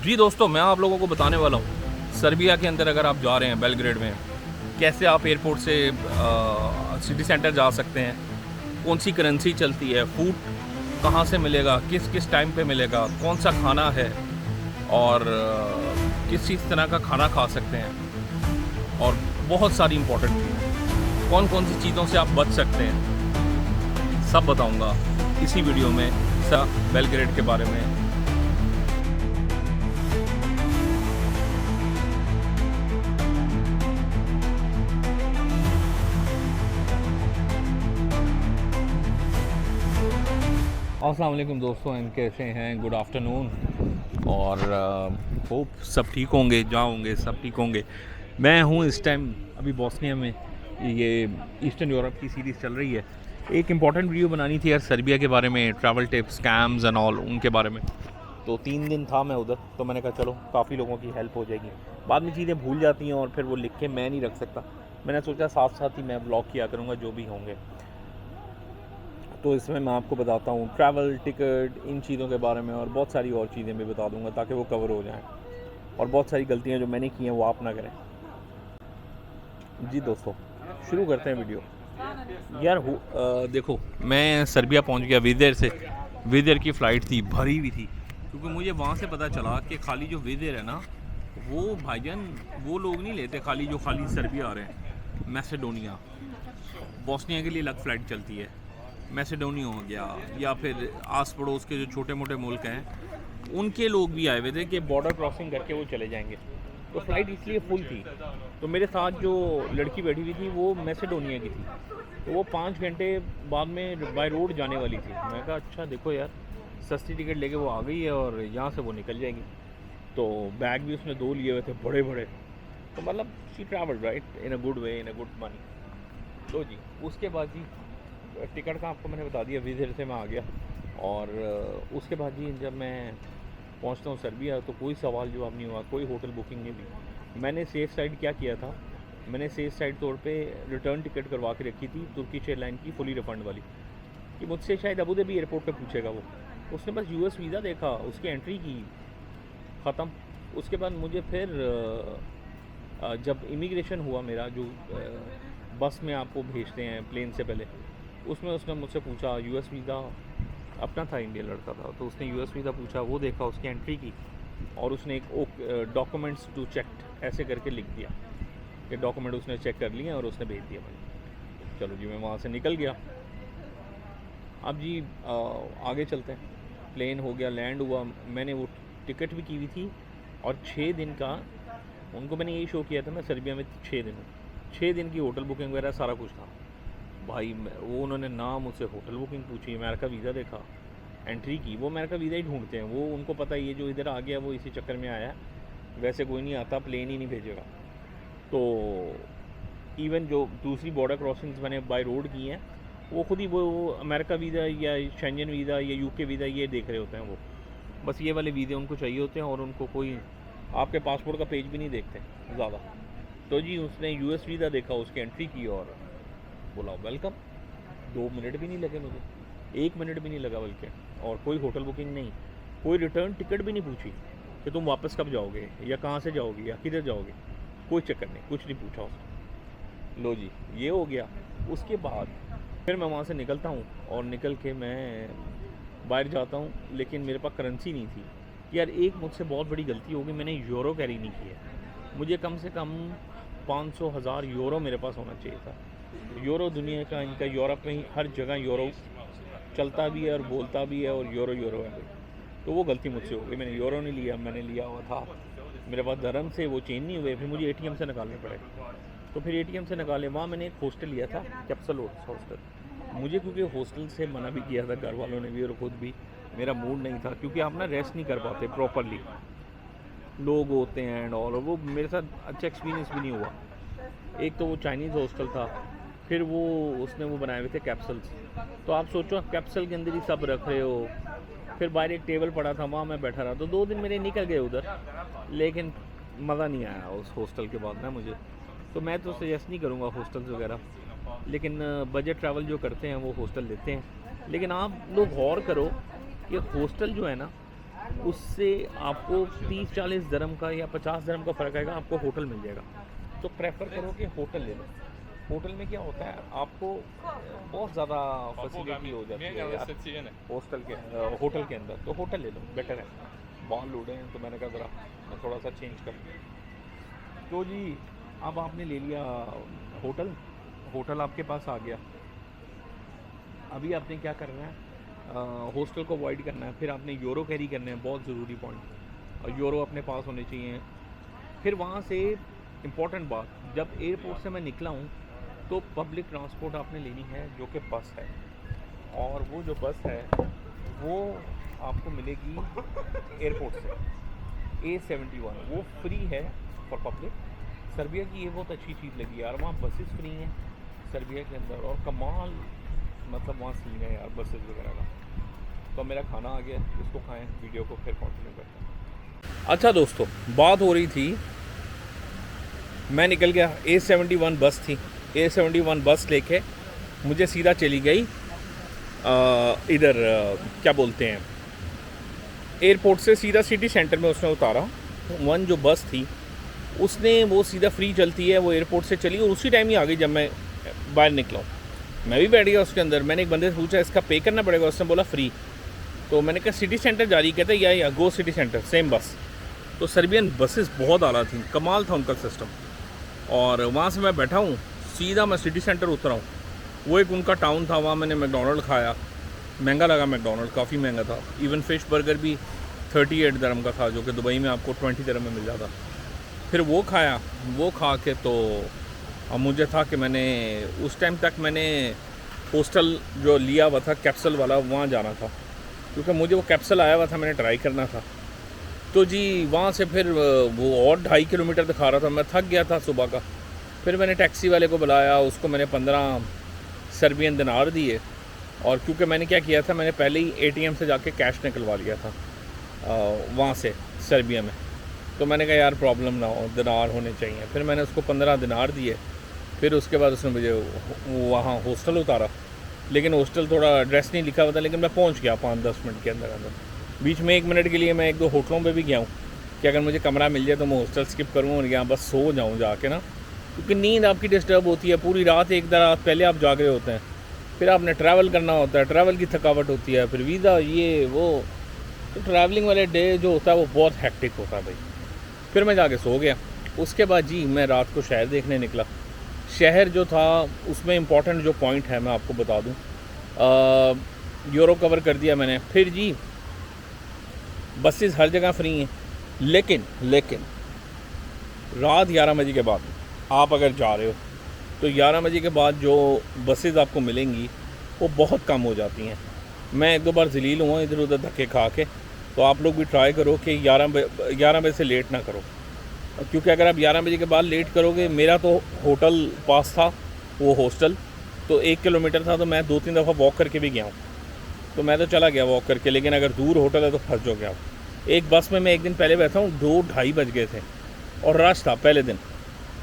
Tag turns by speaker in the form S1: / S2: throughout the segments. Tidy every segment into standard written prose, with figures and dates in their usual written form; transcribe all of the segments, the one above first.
S1: जी दोस्तों, मैं आप लोगों को बताने वाला हूँ सर्बिया के अंदर अगर आप जा रहे हैं बेलग्रेड में, कैसे आप एयरपोर्ट से सिटी सेंटर जा सकते हैं, कौन सी करेंसी चलती है, फूड कहाँ से मिलेगा, किस किस टाइम पे मिलेगा, कौन सा खाना है और किस किस तरह का खाना खा सकते हैं और बहुत सारी इंपॉर्टेंट चीज़ें, कौन कौन सी चीज़ों से आप बच सकते हैं, सब बताऊँगा इसी वीडियो में बेलग्रेड के बारे में। अस्सलाम वालेकुम दोस्तों, एंड कैसे हैं, गुड आफ्टरनून और होप सब ठीक होंगे, जहाँ होंगे सब ठीक होंगे। मैं हूँ इस टाइम अभी बॉस्निया में, ये ईस्टर्न यूरोप की सीरीज़ चल रही है। एक इम्पॉर्टेंट वीडियो बनानी थी यार सर्बिया के बारे में, travel tips, scams and all उनके बारे में। तो 3 दिन था मैं उधर, तो मैंने कहा चलो काफ़ी लोगों की हेल्प हो जाएगी। बाद में चीज़ें भूल जाती हैं और फिर वो लिख के मैं नहीं रख सकता। मैंने सोचा साथ साथ ही मैं ब्लॉग किया करूँगा जो भी होंगे। तो इसमें मैं आपको बताता हूँ ट्रैवल, टिकट, इन चीज़ों के बारे में और बहुत सारी और चीज़ें भी बता दूँगा ताकि वो कवर हो जाएं और बहुत सारी गलतियाँ जो मैंने की हैं वो आप ना करें। जी दोस्तों, शुरू करते हैं वीडियो। यार देखो, मैं सर्बिया पहुँच गया विदेर से। विदेर की फ़्लाइट थी, भरी हुई थी, क्योंकि मुझे वहाँ से पता चला कि खाली जो विदेर है ना, वो भाईजान वो लोग नहीं लेते खाली जो खाली सर्बिया आ रहे हैं। मैसेडोनिया, बॉस्निया के लिए अलग फ़्लाइट चलती है। मैसेडोनिया हो गया या फिर आस पड़ोस के जो छोटे मोटे मुल्क हैं, उनके लोग भी आए हुए थे कि बॉर्डर क्रॉसिंग करके वो चले जाएंगे। तो फ़्लाइट इसलिए फुल थी। तो मेरे साथ जो लड़की बैठी हुई थी वो मैसेडोनिया की थी, तो वो 5 घंटे बाद में बाय रोड जाने वाली थी। मैं कहा अच्छा देखो यार, सस्ती टिकट लेके वो आ गई है और यहाँ से वो निकल जाएगी। तो बैग भी उसने 2 लिए हुए थे बड़े बड़े। तो मतलब she travel right in a good way, in a good money. तो जी उसके बाद जी टिकट का आपको मैंने बता दिया, विज़िट से मैं आ गया। और उसके बाद जी जब मैं पहुंचता हूँ सर्बिया, तो कोई सवाल जवाब नहीं हुआ, कोई होटल बुकिंग नहीं हुई। मैंने सेफ साइड क्या किया था, मैंने सेफ साइड तौर पे रिटर्न टिकट करवा के रखी थी तुर्किश एयरलाइन की, फुली रिफंड वाली, कि मुझसे शायद अबू धाबी एयरपोर्ट पे पूछेगा वो। उसने बस यूएस वीज़ा देखा, उसकी एंट्री की, ख़त्म। उसके बाद मुझे फिर जब इमिग्रेशन हुआ मेरा, जो बस में आपको भेजते हैं प्लेन से पहले, उसमें उसने मुझसे पूछा यूएस वीज़ा, अपना था, इंडियन लड़का था, तो उसने यूएस वीज़ा पूछा, वो देखा, उसकी एंट्री की और उसने एक डॉक्यूमेंट्स टू चेक ऐसे करके लिख दिया कि डॉक्यूमेंट उसने चेक कर लिए और उसने भेज दिया मुझे। चलो जी मैं वहाँ से निकल गया। अब जी आगे चलते हैं। प्लेन हो गया, लैंड हुआ, मैंने वो टिकट भी की हुई थी और 6 दिन का उनको मैंने यही शो किया था मैं सर्बिया में 6 दिन हूँ। 6 दिन की होटल बुकिंग वगैरह सारा कुछ था भाई। वो उन्होंने ना मुझसे होटल बुकिंग पूछी, अमेरिका वीज़ा देखा, एंट्री की। वो अमेरिका वीज़ा ही ढूंढते हैं, वो उनको पता है ये जो इधर आ गया वो इसी चक्कर में आया, वैसे कोई नहीं आता, प्लेन ही नहीं भेजेगा। तो इवन जो दूसरी बॉर्डर क्रॉसिंग्स मैंने बाय रोड की हैं, वो खुद ही वो अमेरिका वीज़ा या शेंजन वीज़ा या यूके वीज़ा ये देख रहे होते हैं। वो बस ये वाले वीज़े उनको चाहिए होते हैं और उनको कोई आपके पासपोर्ट का पेज भी नहीं देखते ज़्यादा। तो जी उसने यूएस वीज़ा देखा, उसकी एंट्री की और बोला वेलकम। 2 मिनट भी नहीं लगे मुझे, 1 मिनट भी नहीं लगा बल्कि। और कोई होटल बुकिंग नहीं, कोई रिटर्न टिकट भी नहीं पूछी कि तुम वापस कब जाओगे या कहाँ से जाओगे या किधर जाओगे, कोई चक्कर नहीं, कुछ नहीं पूछा उसने। लो जी ये हो गया। उसके बाद फिर मैं वहाँ से निकलता हूँ और निकल के मैं बाहर जाता हूँ, लेकिन मेरे पास करेंसी नहीं थी। यार एक मुझसे बहुत बड़ी गलती होगी, मैंने यूरो कैरी नहीं किया। मुझे कम से कम 500,000 यूरो मेरे पास होना चाहिए था। यूरो दुनिया का, इनका यूरोप में ही हर जगह यूरो चलता भी है और बोलता भी है और यूरो यूरो है। तो वो गलती मुझसे हो गई, मैंने यूरो नहीं लिया, मैंने लिया हुआ था मेरे पास दरम से, वो चेंज नहीं हुए, फिर मुझे एटीएम से निकालने पड़े। तो फिर एटीएम से निकाले, वहाँ मैंने एक हॉस्टल लिया था, कैप्सल हॉस्टल। मुझे क्योंकि हॉस्टल से मना भी किया था घर वालों ने भी और ख़ुद भी, मेरा मूड नहीं था, क्योंकि आप ना रेस्ट नहीं कर पाते प्रॉपरली, लोग होते हैं एंड ऑल, और वो मेरे साथ अच्छा एक्सपीरियंस भी नहीं हुआ। एक तो वो चाइनीज़ हॉस्टल था, फिर वो उसने वो बनाए हुए थे कैप्सल्स। तो आप सोचो कैप्सल के अंदर ही सब रख रहे हो। फिर बाहर एक टेबल पड़ा था, वहाँ मैं बैठा रहा, तो 2 दिन मेरे निकल गए उधर, लेकिन मज़ा नहीं आया उस हॉस्टल के बाद ना मुझे। तो मैं तो सजेस्ट नहीं करूँगा हॉस्टल्स वगैरह, लेकिन बजट ट्रैवल जो करते हैं वो हॉस्टल लेते हैं। लेकिन आप लोग गौर करो कि हॉस्टल जो है ना, उससे आपको 30-40 दरम का या 50 दरम का फ़र्क आएगा, आपको होटल मिल जाएगा। तो प्रेफर करो कि होटल ले लो। होटल में क्या होता है, आपको बहुत ज़्यादा फैसिलिटी हो जाती है यार होटल के अंदर। तो होटल ले लो, बेटर है। बाल उड़े हैं तो मैंने कहा ज़रा मैं थोड़ा सा चेंज कर लूँ। तो जी अब आपने ले लिया होटल, होटल आपके पास आ गया। अभी आपने क्या करना है, हॉस्टल को अवॉइड करना है। फिर आपने यूरो कैरी करना है, बहुत ज़रूरी पॉइंट, और यूरो अपने पास होने चाहिए। फिर वहाँ से इम्पॉर्टेंट बात, जब एयरपोर्ट से मैं निकला हूँ तो पब्लिक ट्रांसपोर्ट आपने लेनी है जो कि बस है। और वो जो बस है वो आपको मिलेगी एयरपोर्ट से, A71, वो फ्री है फॉर पब्लिक। सर्बिया की ये बहुत अच्छी चीज़ लगी यार, वहाँ बसेस फ्री हैं सर्बिया के अंदर, और कमाल मतलब वहाँ सीन है यार बसेस वगैरह का। तो मेरा खाना आ गया, इसको खाएं, वीडियो को फिर कंटिन्यू करते हैं। अच्छा दोस्तों, बात हो रही थी, मैं निकल गया, A71 बस थी। A71 बस लेके मुझे सीधा चली गई इधर क्या बोलते हैं, एयरपोर्ट से सीधा सिटी सेंटर में उसने उतारा। वन जो बस थी उसने वो सीधा फ्री चलती है, वो एयरपोर्ट से चली और उसी टाइम ही आ गई जब मैं बाहर निकला हूँ। मैं भी बैठ गया उसके अंदर। मैंने एक बंदे से पूछा इसका पे करना पड़ेगा, उसने बोला फ्री। तो मैंने कहा सिटी सेंटर जा रही, कहते या गो सिटी सेंटर, सेम बस। तो सर्बियन बसेस बहुत आला थी, कमाल था उनका सिस्टम। और वहाँ से मैं बैठा हूँ, सीधा मैं सिटी सेंटर उतरा हूँ। वो एक उनका टाउन था, वहाँ मैंने मैकडोनल्ड खाया, महंगा लगा मैकडोनल्ड, काफ़ी महंगा था। इवन फ़िश बर्गर भी 38 दरम का था, जो कि दुबई में आपको 20 दरम में मिल जाता। फिर वो खाया, वो खा के तो अब मुझे था कि मैंने उस टाइम तक मैंने हॉस्टल जो लिया हुआ था कैप्सूल वाला, वहाँ जाना था, क्योंकि मुझे वो कैप्सूल आया हुआ था, मैंने ट्राई करना था। तो जी वहाँ से फिर वो और 2.5 किलोमीटर दिखा रहा था, मैं थक गया था सुबह का। फिर मैंने टैक्सी वाले को बुलाया, उसको मैंने 15 सर्बियन दिनार दिए। और क्योंकि मैंने क्या किया था, मैंने पहले ही ATM से जाके कैश निकलवा लिया था वहाँ से सर्बिया में। तो मैंने कहा यार प्रॉब्लम ना हो, दिनार होने चाहिए। फिर मैंने उसको 15 दिनार दिए। फिर उसके बाद उसने मुझे वहाँ हॉस्टल उतारा, लेकिन हॉस्टल थोड़ा एड्रेस नहीं लिखा हुआ था, लेकिन मैं पहुँच गया 5-10 मिनट के अंदर अंदर। बीच में 1 मिनट के लिए मैं 1-2 होटलों पे भी गया हूँ कि अगर मुझे कमरा मिल जाए तो मैं हॉस्टल स्किप करूँ और यहाँ बस सो जाऊँ जाके ना, क्योंकि नींद आपकी डिस्टर्ब होती है पूरी रात। एक रात पहले आप जाग रहे होते हैं, फिर आपने ट्रैवल करना होता है, ट्रैवल की थकावट होती है, फिर वीज़ा ये वो। तो ट्रैवलिंग वाले डे जो होता है वो बहुत हैक्टिक होता है भाई। फिर मैं जाके सो गया। उसके बाद जी मैं रात को शहर देखने निकला। शहर जो था उसमें इम्पॉर्टेंट जो पॉइंट है मैं आपको बता दूं, यूरो कवर कर दिया मैंने। फिर जी बसेस हर जगह फ्री हैं, लेकिन रात 11 बजे के बाद आप अगर जा रहे हो तो 11 बजे के बाद जो बसेस आपको मिलेंगी वो बहुत कम हो जाती हैं। मैं 1-2 बार जलील हुआ इधर उधर धक्के खा के। तो आप लोग भी ट्राई करो कि 11 बजे से लेट ना करो, क्योंकि अगर आप 11 बजे के बाद लेट करोगे, मेरा तो होटल पास था वो हॉस्टल, तो 1 किलोमीटर था, तो मैं 2-3 दफ़ा वॉक करके भी गया हूँ। तो मैं तो चला गया वॉक करके, लेकिन अगर दूर होटल है तो फंस जाओगे आप। एक बस में मैं एक दिन पहले बैठा हूँ, 2-2:30 बज गए थे और रश था पहले दिन।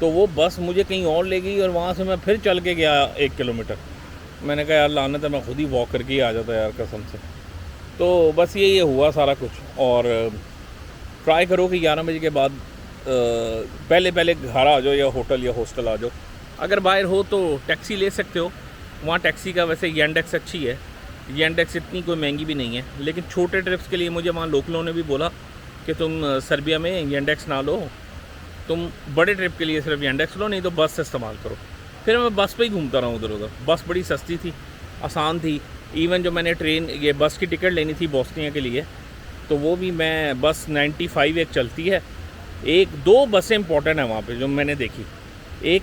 S1: तो वो बस मुझे कहीं और ले गई और वहाँ से मैं फिर चल के गया 1 किलोमीटर। मैंने कहा यार लानत है, मैं खुद ही वॉक करके ही आ जाता यार कसम से। तो बस ये हुआ सारा कुछ। और ट्राई करो कि 11 बजे के बाद पहले घर आ जाओ, या होटल या हॉस्टल आ जाओ। अगर बाहर हो तो टैक्सी ले सकते हो, वहाँ टैक्सी का वैसे येंडेक्स अच्छी है, येंडेक्स इतनी कोई महंगी भी नहीं है। लेकिन छोटे ट्रिप्स के लिए मुझे वहाँ लोकलों ने भी बोला कि तुम सर्बिया में येंडेक्स ना लो, तुम बड़े ट्रिप के लिए सिर्फ येंडेक्स लो, नहीं तो बस इस्तेमाल करो। फिर मैं बस पे ही घूमता रहा उधर उधर। बस बड़ी सस्ती थी, आसान थी। इवन जो मैंने ये बस की टिकट लेनी थी बोस्निया के लिए, तो वो भी मैं बस 95 एक चलती है। 1-2 बसें इंपॉर्टेंट है वहाँ पे जो मैंने देखी। एक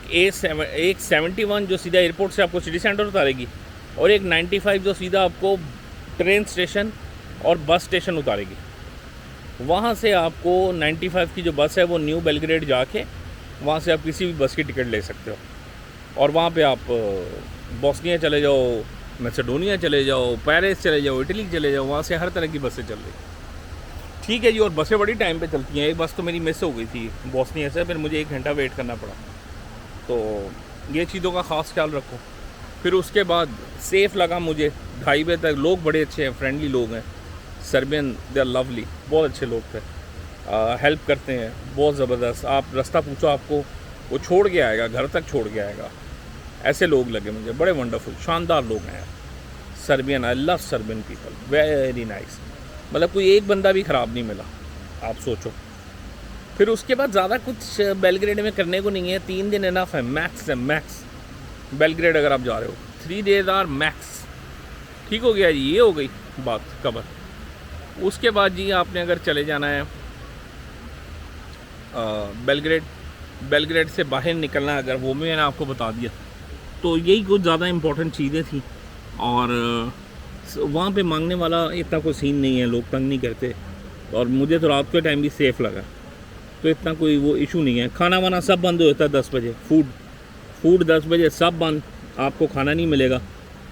S1: 71 जो सीधा एयरपोर्ट से आपको सिटी सेंटर उतारेगी, और एक 95 जो सीधा आपको ट्रेन स्टेशन और बस स्टेशन उतारेगी। वहाँ से आपको 95 की जो बस है वो न्यू बेलग्रेड जाके वहाँ से आप किसी भी बस की टिकट ले सकते हो, और वहाँ पे आप बोस्निया चले जाओ, मैसेडोनिया चले जाओ, पेरिस चले जाओ, इटली चले जाओ, वहाँ से हर तरह की बसें चल रही। ठीक है जी। और बसें बड़ी टाइम पे चलती हैं। एक बस तो मेरी मिस हो गई थी बोस्निया से, फिर मुझे 1 घंटा वेट करना पड़ा। तो ये चीज़ों का ख़ास ख्याल रखो। फिर उसके बाद सेफ़ लगा मुझे, 2:30 बजे तक। लोग बड़े अच्छे हैं, फ्रेंडली लोग हैं। सर्बियन दे आर लवली, बहुत अच्छे लोग थे, हेल्प करते हैं बहुत ज़बरदस्त। आप रास्ता पूछो आपको वो छोड़ के आएगा, घर तक छोड़ के आएगा। ऐसे लोग लगे मुझे, बड़े वंडरफुल शानदार लोग हैं Serbian. I love Serbian people, very nice. मतलब कोई एक बंदा भी ख़राब नहीं मिला, आप सोचो। फिर उसके बाद ज़्यादा कुछ बेलग्रेड में करने को नहीं है, 3 दिन इनफ है, मैक्स है मैक्स। बेलग्रेड अगर आप जा रहे हो 3 डेज आर मैक्स। ठीक हो गया जी, ये हो गई बात कवर। उसके बाद जी आपने अगर चले जाना है बेलग्रेड से बाहर निकलना है अगर, वो भी मैंने आपको बता दिया। तो यही कुछ ज़्यादा इम्पोर्टेंट चीज़ें थी। और वहाँ पे मांगने वाला इतना कोई सीन नहीं है, लोग तंग नहीं करते। और मुझे तो रात के टाइम भी सेफ़ लगा, तो इतना कोई वो इशू नहीं है। खाना वाना सब बंद होता है 10 बजे, फूड 10 बजे सब बंद, आपको खाना नहीं मिलेगा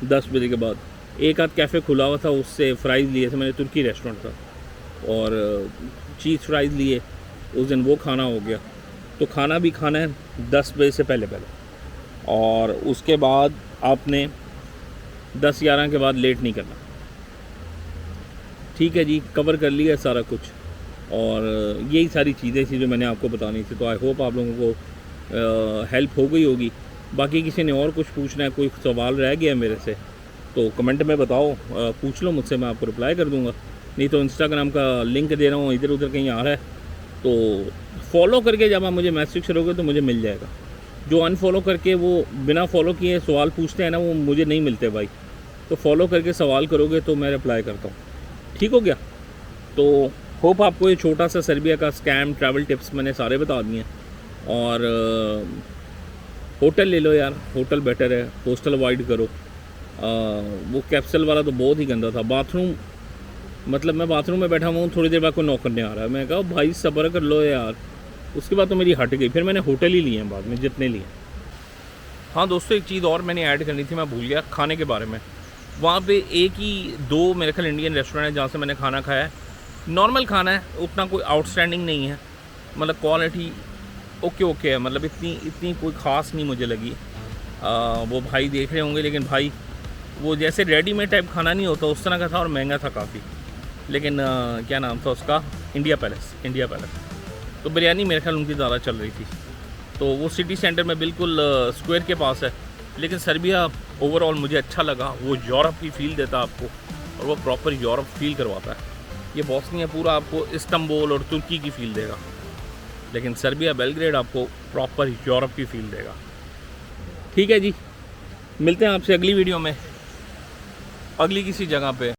S1: 10 बजे के बाद। एक आध कैफ़े खुला हुआ था, उससे फ़्राइज़ लिए थे मैंने, तुर्की रेस्टोरेंट था, और चीज़ फ्राइज़ लिए उस दिन, वो खाना हो गया। तो खाना भी खाना है 10 बजे से पहले। और उसके बाद आपने 10-11 के बाद लेट नहीं करना। ठीक है जी, कवर कर लिया सारा कुछ। और यही सारी चीज़ें थी जो मैंने आपको बतानी थी। तो आई होप आप लोगों को हेल्प हो गई होगी। बाकी किसी ने और कुछ पूछना है, कोई सवाल रह गया मेरे से, तो कमेंट में बताओ, पूछ लो मुझसे, मैं आपको रिप्लाई कर दूँगा। नहीं तो इंस्टाग्राम का लिंक दे रहा हूँ, इधर उधर कहीं आ रहा है, तो फॉलो करके जब आप मुझे मैसेज करोगे तो मुझे मिल जाएगा। जो अनफॉलो करके वो बिना फॉलो किए सवाल पूछते हैं ना, वो मुझे नहीं मिलते भाई। तो फॉलो करके सवाल करोगे तो मैं रिप्लाई करता हूँ। ठीक हो गया। तो होप आपको ये छोटा सा सर्बिया का स्कैम ट्रैवल टिप्स मैंने सारे बता दिए हैं। और होटल ले लो यार, होटल बेटर है, हॉस्टल अवॉइड करो। वो कैप्सूल वाला तो बहुत ही गंदा था। बाथरूम, मतलब मैं बाथरूम में बैठा हुआ हूँ, थोड़ी देर बाद कोई नॉक करने आ रहा है, मैं कहा भाई सब्र कर लो यार। उसके बाद तो मेरी हट गई, फिर मैंने होटल ही लिए हैं बाद में जितने लिए। हाँ दोस्तों, एक चीज़ और मैंने ऐड करनी थी, मैं भूल गया, खाने के बारे में। वहाँ पे एक ही 2 मेरे ख्याल इंडियन रेस्टोरेंट है जहाँ से मैंने खाना खाया है। नॉर्मल खाना है, उतना कोई आउटस्टैंडिंग नहीं है, मतलब क्वालिटी ओके है, मतलब इतनी कोई ख़ास नहीं मुझे लगी। वो भाई देख रहे होंगे, लेकिन भाई वो जैसे रेडीमेड टाइप खाना नहीं होता उस तरह का था, और महंगा था काफ़ी। लेकिन क्या नाम था उसका, इंडिया पैलेस। तो बिरयानी मेरे ख्याल उनकी ज़्यादा चल रही थी। तो वो सिटी सेंटर में बिल्कुल स्क्वायर के पास है। लेकिन सर्बिया ओवरऑल मुझे अच्छा लगा, वो यूरोप की फ़ील देता आपको, और वो प्रॉपर यूरोप फील करवाता है। ये बॉस्निया पूरा आपको इस्तांबुल और तुर्की की फ़ील देगा, लेकिन सर्बिया बेलग्रेड आपको प्रॉपर यूरोप की फ़ील देगा। ठीक है जी, मिलते हैं आपसे अगली वीडियो में, अगली किसी जगह पे।